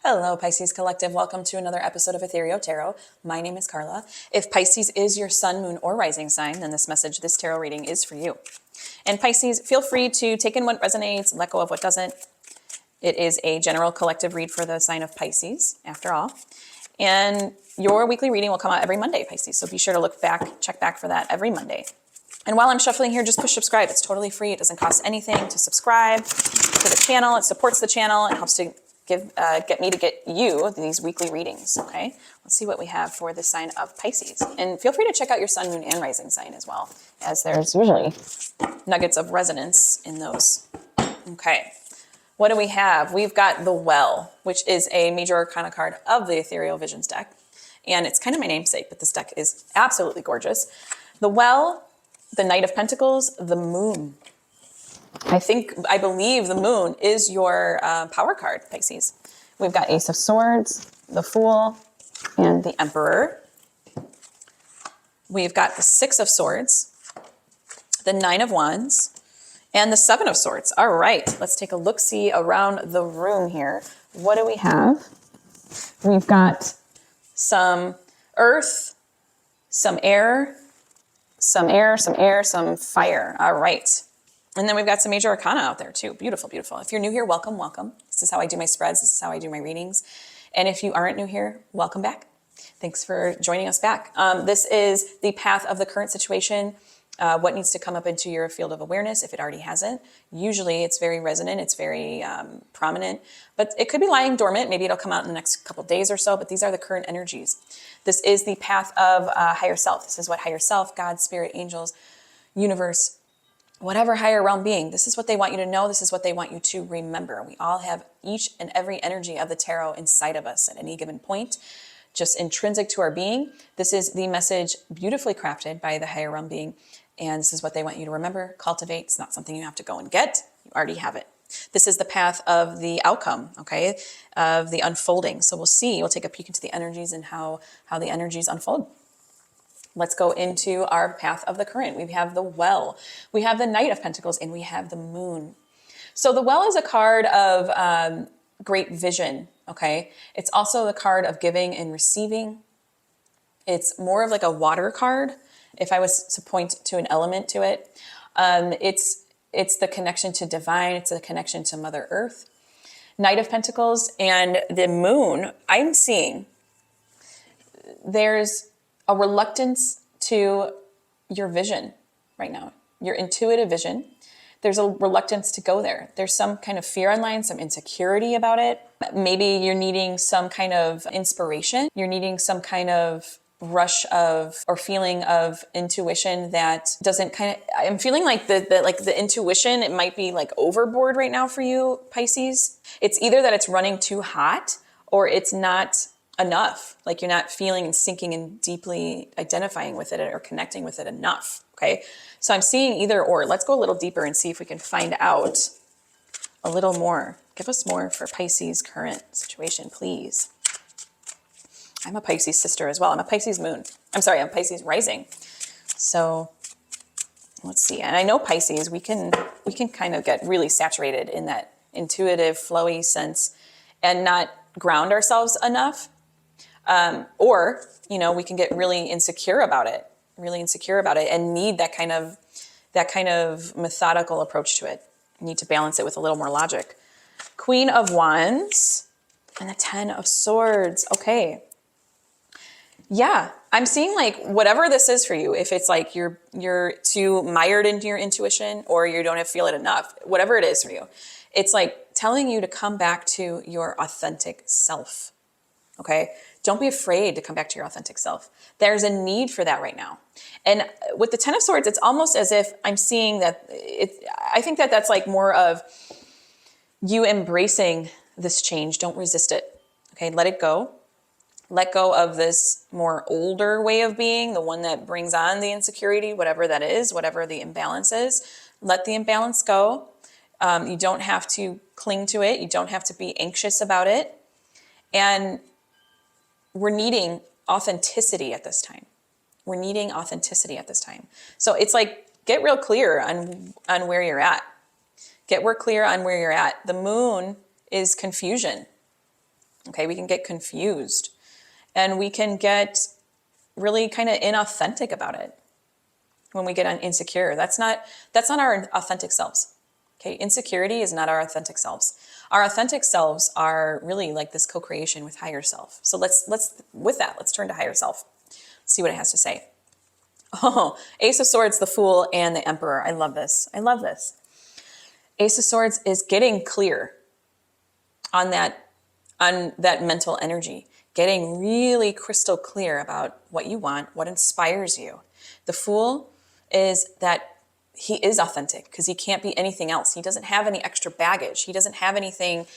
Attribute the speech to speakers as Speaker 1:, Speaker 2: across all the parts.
Speaker 1: Hello, Pisces Collective. Welcome to another episode of Ethereal Tarot. My name is Carla. If Pisces is your sun, moon, or rising sign, then this tarot reading is for you. And Pisces, feel free to take in what resonates, let go of what doesn't. It is a general collective read for the sign of Pisces, after all. And your weekly reading will come out every Monday, Pisces. So be sure to check back for that every Monday. And while I'm shuffling here, just push subscribe. It's totally free. It doesn't cost anything to subscribe to the channel. It supports the channel. It helps to get me to get you these weekly readings, okay? Let's see what we have for the sign of Pisces. And feel free to check out your sun, moon, and rising sign as well, as there's usually nuggets of resonance in those. Okay, what do we have? We've got the Well, which is a major arcana card of the Ethereal Visions deck. And it's kind of my namesake, but this deck is absolutely gorgeous. The Well, the Knight of Pentacles, the Moon. I believe the Moon is your power card, Pisces. We've got Ace of Swords, the Fool, and the Emperor. We've got the Six of Swords, the Nine of Wands, and the Seven of Swords. All right, let's take a look-see around the room here. What do we have? We've got some earth, some air, some fire. All right. And then we've got some major arcana out there too. Beautiful, beautiful. If you're new here, welcome, welcome. This is how I do my spreads. This is how I do my readings. And if you aren't new here, welcome back. Thanks for joining us back. This is the path of the current situation. What needs to come up into your field of awareness if it already hasn't. Usually it's very resonant. It's very prominent, but it could be lying dormant. Maybe it'll come out in the next couple days or so, but these are the current energies. This is the path of higher self. This is what higher self, God, spirit, angels, universe, whatever higher realm being, this is what they want you to know. This is what they want you to remember. We all have each and every energy of the tarot inside of us at any given point, just intrinsic to our being. This is the message beautifully crafted by the higher realm being. And this is what they want you to remember, cultivate. It's not something you have to go and get. You already have it. This is the path of the outcome, okay, of the unfolding. So we'll see. We'll take a peek into the energies and how the energies unfold. Let's go into our path of the current. We have the Well, we have the Knight of Pentacles, and we have the Moon. So the Well is a card of great vision, okay? It's also the card of giving and receiving. It's more of like a water card, if I was to point to an element to it. It's the connection to divine. It's a connection to Mother Earth. Knight of Pentacles and the Moon, I'm seeing there's a reluctance to your vision right now, your intuitive vision. There's a reluctance to go there. There's some kind of fear online, some insecurity about it. Maybe you're needing some kind of inspiration. You're needing some kind of rush of or feeling of intuition that doesn't I'm feeling like the intuition, it might be like overboard right now for you, Pisces. It's either that it's running too hot or it's not enough. Like you're not feeling and sinking and deeply identifying with it or connecting with it enough. Okay. So I'm seeing either or. Let's go a little deeper and see if we can find out a little more. Give us more for Pisces current situation, please. I'm a Pisces sister as well. I'm a Pisces moon. I'm Pisces rising. So let's see. And I know Pisces, we can kind of get really saturated in that intuitive, flowy sense and not ground ourselves enough. Or, we can get really insecure about it and need that kind of methodical approach to it. Need to balance it with a little more logic. Queen of Wands and the Ten of Swords. Okay. Yeah, I'm seeing like whatever this is for you, if it's like you're too mired into your intuition or you don't feel it enough, whatever it is for you, it's like telling you to come back to your authentic self. Okay. Don't be afraid to come back to your authentic self. There's a need for that right now. And with the Ten of Swords, it's almost as if I'm seeing that I think that that's like more of you embracing this change. Don't resist it. Okay. Let it go. Let go of this more older way of being, the one that brings on the insecurity, whatever that is, whatever the imbalance is. Let the imbalance go. You don't have to cling to it. You don't have to be anxious about it. And we're needing authenticity at this time. So it's like, get real clear on where you're at. Get real clear on where you're at. The moon is confusion. Okay, we can get confused, and we can get really kind of inauthentic about it when we get insecure. That's not our authentic selves. Okay, insecurity is not our authentic selves. Our authentic selves are really like this co-creation with higher self. So let's turn to higher self. See what it has to say. Oh, Ace of Swords, the Fool, and the Emperor. I love this. I love this. Ace of Swords is getting clear on that mental energy, getting really crystal clear about what you want, what inspires you. The Fool is that he is authentic because he can't be anything else. He doesn't have any extra baggage. He doesn't have anything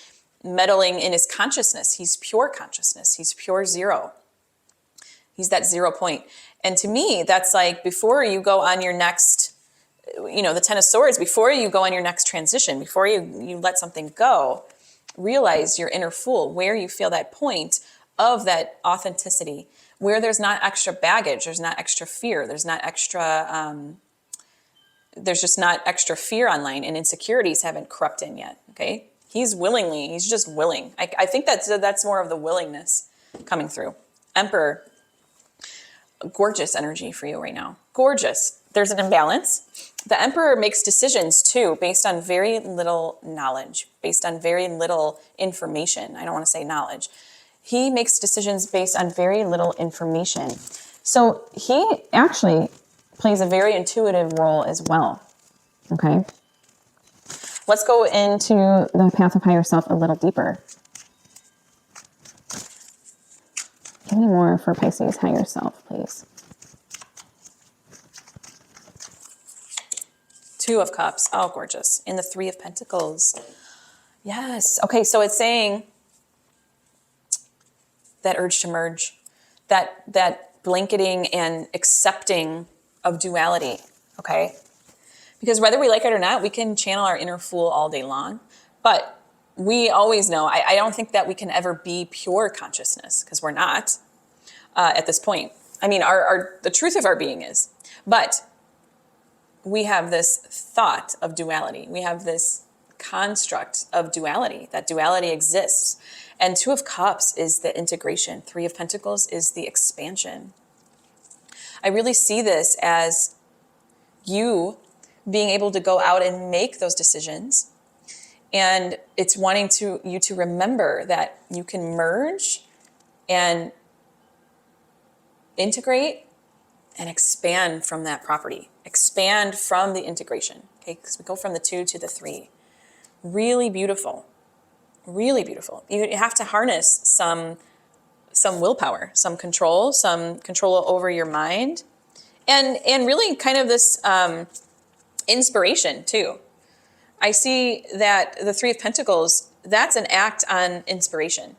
Speaker 1: meddling in his consciousness. He's pure consciousness. He's pure zero. He's that 0 point. And to me, that's like before you go on your next, the Ten of Swords, before you go on your next transition, before you let something go, realize your inner Fool, where you feel that point of that authenticity, where there's not extra baggage, there's not extra fear, there's just not extra fear online, and insecurities haven't crept in yet. Okay, he's just willing. I think that's more of the willingness coming through. Emperor, gorgeous energy for you right now. Gorgeous. There's an imbalance. The Emperor makes decisions too based on very little knowledge, based on very little information. I don't want to say knowledge. He makes decisions based on very little information. So he actually plays a very intuitive role as well. Okay. Let's go into the path of higher self a little deeper. Give me more for Pisces higher self, please. Two of Cups. Oh, gorgeous. And the Three of Pentacles. Yes. Okay, so it's saying that urge to merge, that blanketing and accepting of duality, okay? Because whether we like it or not, we can channel our inner Fool all day long, but we always know, I don't think that we can ever be pure consciousness, because we're not at this point. I mean, the truth of our being is, but we have this thought of duality. We have this construct of duality, that duality exists. And Two of Cups is the integration. Three of Pentacles is the expansion. I really see this as you being able to go out and make those decisions. And it's wanting you to remember that you can merge and integrate and expand from that property. Expand from the integration. Okay, because we go from the 2 to the 3. Really beautiful. Really beautiful. You have to harness some willpower, some control over your mind, and really kind of this inspiration too. I see that the Three of Pentacles, that's an act on inspiration.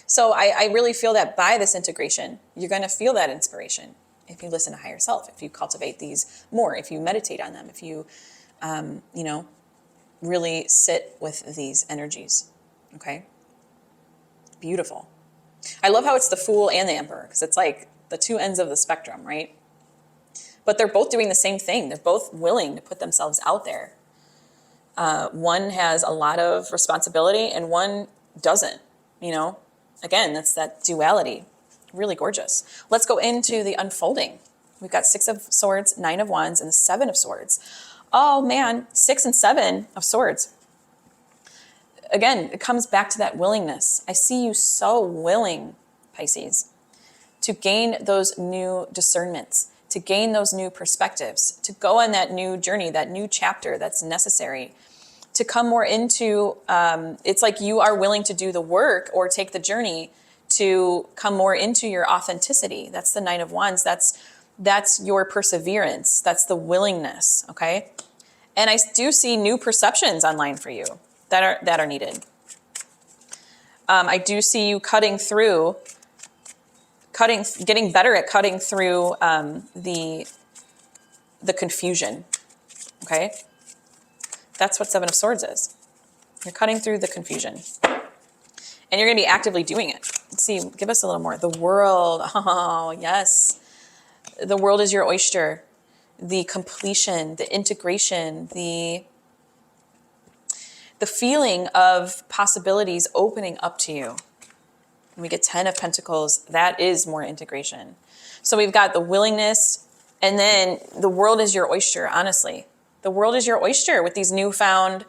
Speaker 1: So I really feel that by this integration, you're going to feel that inspiration if you listen to higher self, if you cultivate these more, if you meditate on them, if you, really sit with these energies. Okay? Beautiful. I love how it's the Fool and the Emperor, because it's like the two ends of the spectrum, right? But they're both doing the same thing. They're both willing to put themselves out there. One has a lot of responsibility and one doesn't, Again, that's that duality. Really gorgeous. Let's go into the unfolding. We've got 6 of Swords, 9 of Wands, and the 7 of Swords. Oh man, 6 and 7 of Swords. Again, it comes back to that willingness. I see you so willing, Pisces, to gain those new discernments, to gain those new perspectives, to go on that new journey, that new chapter that's necessary, to come more into, it's like you are willing to do the work or take the journey to come more into your authenticity. That's the 9 of Wands. That's your perseverance. That's the willingness, okay? And I do see new perceptions online for you that are needed. I do see you getting better at cutting through the confusion, okay? That's what 7 of Swords is. You're cutting through the confusion. And you're going to be actively doing it. Let's see, give us a little more. The world, oh, yes. The world is your oyster. The completion, the integration, the feeling of possibilities opening up to you. And we get 10 of Pentacles. That is more integration. So we've got the willingness, and then the world is your oyster, honestly. The world is your oyster with this newfound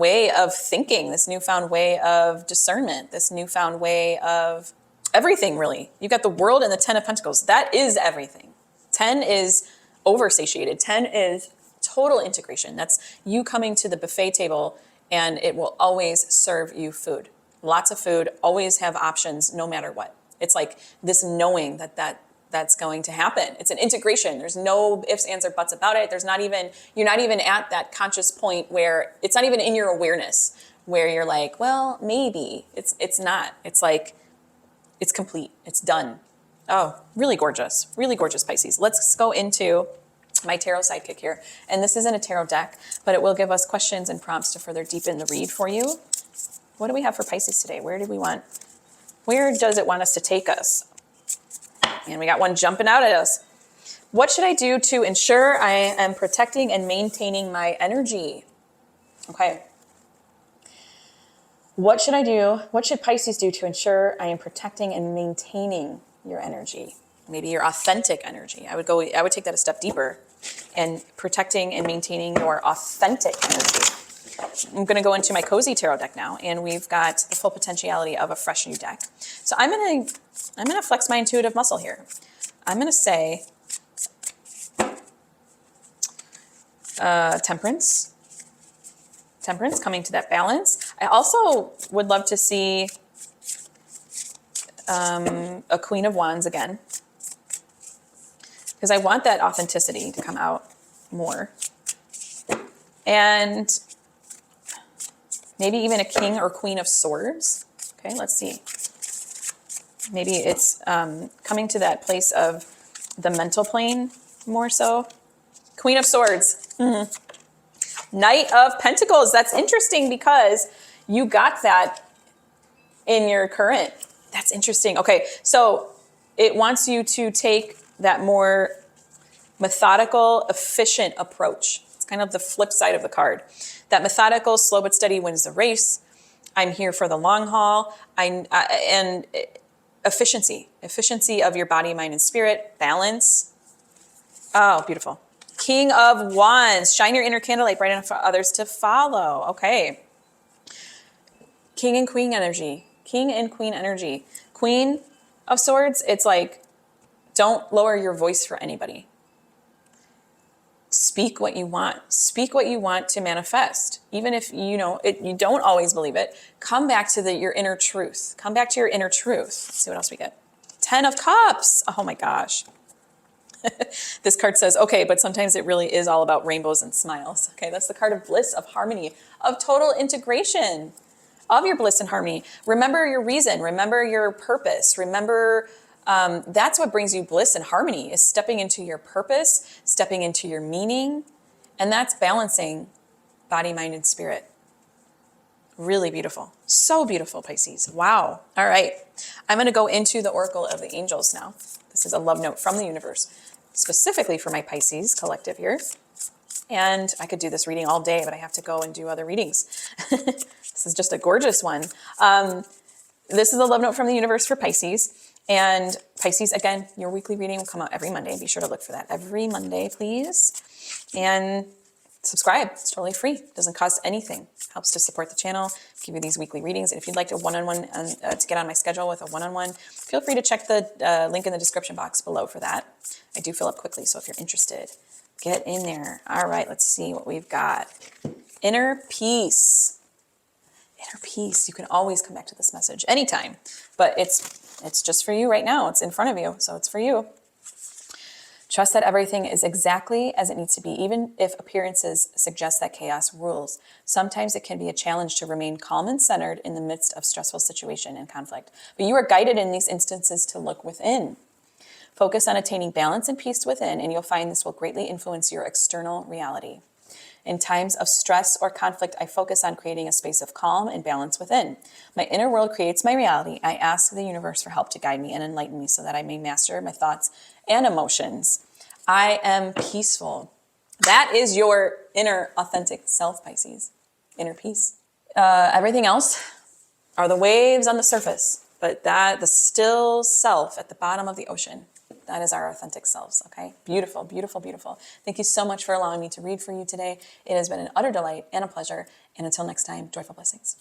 Speaker 1: way of thinking, this newfound way of discernment, this newfound way of everything, really. You've got the world and the 10 of Pentacles. That is everything. 10 is oversatiated. 10 is total integration. That's you coming to the buffet table, and it will always serve you food. Lots of food, always have options no matter what. It's like this knowing that's going to happen. It's an integration. There's no ifs, ands, or buts about it. You're not even at that conscious point where it's not even in your awareness where you're like, well, maybe. It's not. It's like, it's complete. It's done. Oh, really gorgeous Pisces. Let's go into my tarot sidekick here. And this isn't a tarot deck, but it will give us questions and prompts to further deepen the read for you. What do we have for Pisces today? Where does it want us to take us? And we got one jumping out at us. What should I do to ensure I am protecting and maintaining my energy? Okay. What should I do? What should Pisces do to ensure I am protecting and maintaining your energy? Maybe your authentic energy. I would take that a step deeper, and protecting and maintaining your authentic energy. I'm going to go into my cozy tarot deck now, and we've got the full potentiality of a fresh new deck. So I'm going to flex my intuitive muscle here. I'm going to say temperance. Temperance, coming to that balance. I also would love to see a Queen of Wands again, because I want that authenticity to come out more. And maybe even a King or Queen of Swords. Okay, let's see. Maybe it's coming to that place of the mental plane more so. Queen of Swords. Knight of Pentacles. That's interesting because you got that in your current. That's interesting. Okay, so it wants you to take that more methodical, efficient approach. It's kind of the flip side of the card. That methodical, slow but steady wins the race. I'm here for the long haul. And efficiency of your body, mind, and spirit. Balance. Oh, beautiful. King of Wands. Shine your inner candlelight bright enough for others to follow. Okay. King and Queen energy. King and Queen energy. Queen of Swords, it's like, don't lower your voice for anybody. Speak what you want. Speak what you want to manifest. Even if you don't always believe it, come back to your inner truth. Come back to your inner truth. Let's see what else we get. 10 of Cups. Oh my gosh. This card says, okay, but sometimes it really is all about rainbows and smiles. Okay, that's the card of bliss, of harmony, of total integration, of your bliss and harmony. Remember your reason. Remember your purpose. Remember that's what brings you bliss and harmony, is stepping into your purpose, stepping into your meaning, and that's balancing body, mind, and spirit. Really beautiful. So beautiful, Pisces. Wow. All right. I'm going to go into the Oracle of the Angels now. This is a love note from the universe, specifically for my Pisces collective here. And I could do this reading all day, but I have to go and do other readings. This is just a gorgeous one. This is a love note from the universe for Pisces. And Pisces, again, your weekly reading will come out every Monday. Be sure to look for that every Monday, please. And subscribe. It's totally free. It doesn't cost anything. Helps to support the channel, give you these weekly readings. And if you'd like a one-on-one, to get on my schedule with a one-on-one, feel free to check the link in the description box below for that. I do fill up quickly, so if you're interested, get in there. All right, let's see what we've got. Inner peace. Inner peace. You can always come back to this message anytime, but it's just for you right now. It's in front of you, so it's for you. Trust that everything is exactly as it needs to be, even if appearances suggest that chaos rules. Sometimes it can be a challenge to remain calm and centered in the midst of stressful situation and conflict. But you are guided in these instances to look within. Focus on attaining balance and peace within, and you'll find this will greatly influence your external reality. In times of stress or conflict, I focus on creating a space of calm and balance within. My inner world creates my reality. I ask the universe for help to guide me and enlighten me so that I may master my thoughts and emotions. I am peaceful. That is your inner authentic self, Pisces. Inner peace. Everything else are the waves on the surface. But that, the still self at the bottom of the ocean, that is our authentic selves, okay? Beautiful, beautiful, beautiful. Thank you so much for allowing me to read for you today. It has been an utter delight and a pleasure. And until next time, joyful blessings.